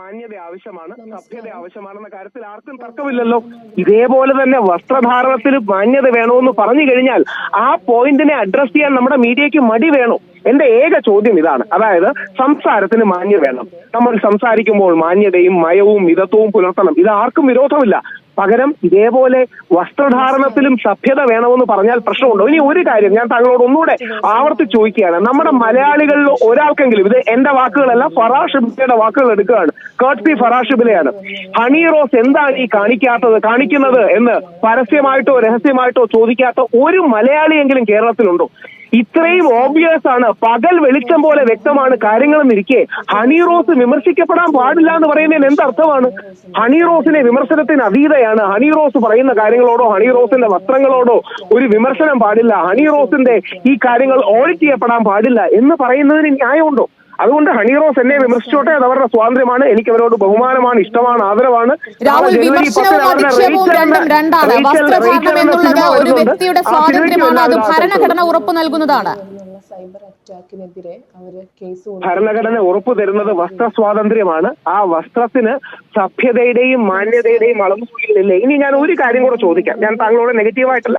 മാന്യത ആവശ്യമാണ്, സഭ്യത ആവശ്യമാണെന്ന കാര്യത്തിൽ ആർക്കും തർക്കമില്ലല്ലോ. ഇതേപോലെ തന്നെ വസ്ത്രധാരണത്തിൽ മാന്യത വേണമെന്ന് പറഞ്ഞു കഴിഞ്ഞാൽ ആ പോയിന്റിനെ അഡ്രസ് ചെയ്യാൻ നമ്മുടെ മീഡിയയ്ക്ക് മടി വേണോ? എന്റെ ഏക ചോദ്യം ഇതാണ്. അതായത് സംസാരത്തിന് മാന്യത വേണം. നമ്മൾ സംസാരിക്കുമ്പോൾ മാന്യതയും മയവും മിതത്വവും പുലർത്തണം. ഇത് ആർക്കും വിരോധമില്ല. പകരം ഇതേപോലെ വസ്ത്രധാരണത്തിലും സഭ്യത വേണമെന്ന് പറഞ്ഞാൽ പ്രശ്നമുണ്ടോ? ഇനി ഒരു കാര്യം ഞാൻ താങ്കളോട് ഒന്നുകൂടെ ആവർത്തിച്ച് ചോദിക്കുകയാണ്. നമ്മുടെ മലയാളികളിൽ ഒരാൾക്കെങ്കിലും, ഇത് എന്റെ വാക്കുകളല്ല, ഫറാഷിബിലയുടെ വാക്കുകൾ എടുക്കുകയാണ്, കേർട്ട്സി ഫറാഷിബിലയാണ്, ഹണി റോസ് എന്താണ് ഈ കാണിക്കുന്നത് എന്ന് പരസ്യമായിട്ടോ രഹസ്യമായിട്ടോ ചോദിക്കാത്ത ഒരു മലയാളിയെങ്കിലും കേരളത്തിലുണ്ടോ? ഇത്രയും ഓബ്വിയസ് ആണ്, പകൽ വെളിച്ചം പോലെ വ്യക്തമാണ് കാര്യങ്ങളെന്നിരിക്കെ ഹണി റോസ് വിമർശിക്കപ്പെടാൻ പാടില്ല എന്ന് പറയുന്നതിന് എന്തർത്ഥമാണ്? ഹണി റോസിനെ വിമർശനത്തിന് അതീതയാണ്. ഹണി റോസ് പറയുന്ന കാര്യങ്ങളോടോ ഹണി റോസിന്റെ വസ്ത്രങ്ങളോടോ ഒരു വിമർശനം പാടില്ല, ഹണി റോസിന്റെ ഈ കാര്യങ്ങൾ ഓഡിറ്റ് ചെയ്യപ്പെടാൻ പാടില്ല എന്ന് പറയുന്നതിന് ന്യായമുണ്ടോ? അതുകൊണ്ട് ഹണി റോസ് എന്നെ വിമർശിച്ചോട്ടെ, അത് അവരുടെ സ്വാതന്ത്ര്യമാണ്. എനിക്ക് അവരോട് ബഹുമാനമാണ്, ഇഷ്ടമാണ്, ആദരവാണ്. രാഹുൽ, വിമർശനവും അധിക്ഷേപവും രണ്ടാണ്. വസ്ത്രധാരണം എന്നുള്ളത് ഒരു വ്യക്തിയുടെ സ്വാതന്ത്ര്യമാണ്, അത് ഭരണഘടന ഉറപ്പു നൽകുന്നതാണ്. ഭരണഘടന ഉറപ്പു തരുന്നത് വസ്ത്ര സ്വാതന്ത്ര്യമാണ്. ആ വസ്ത്രത്തിന് സഭ്യതയുടെയും മാന്യതയുടെയും അളവുകളില്ല. ഇനി ഞാൻ ഒരു കാര്യം കൂടെ ചോദിക്കാം. ഞാൻ താങ്കളോട് നെഗറ്റീവായിട്ടല്ല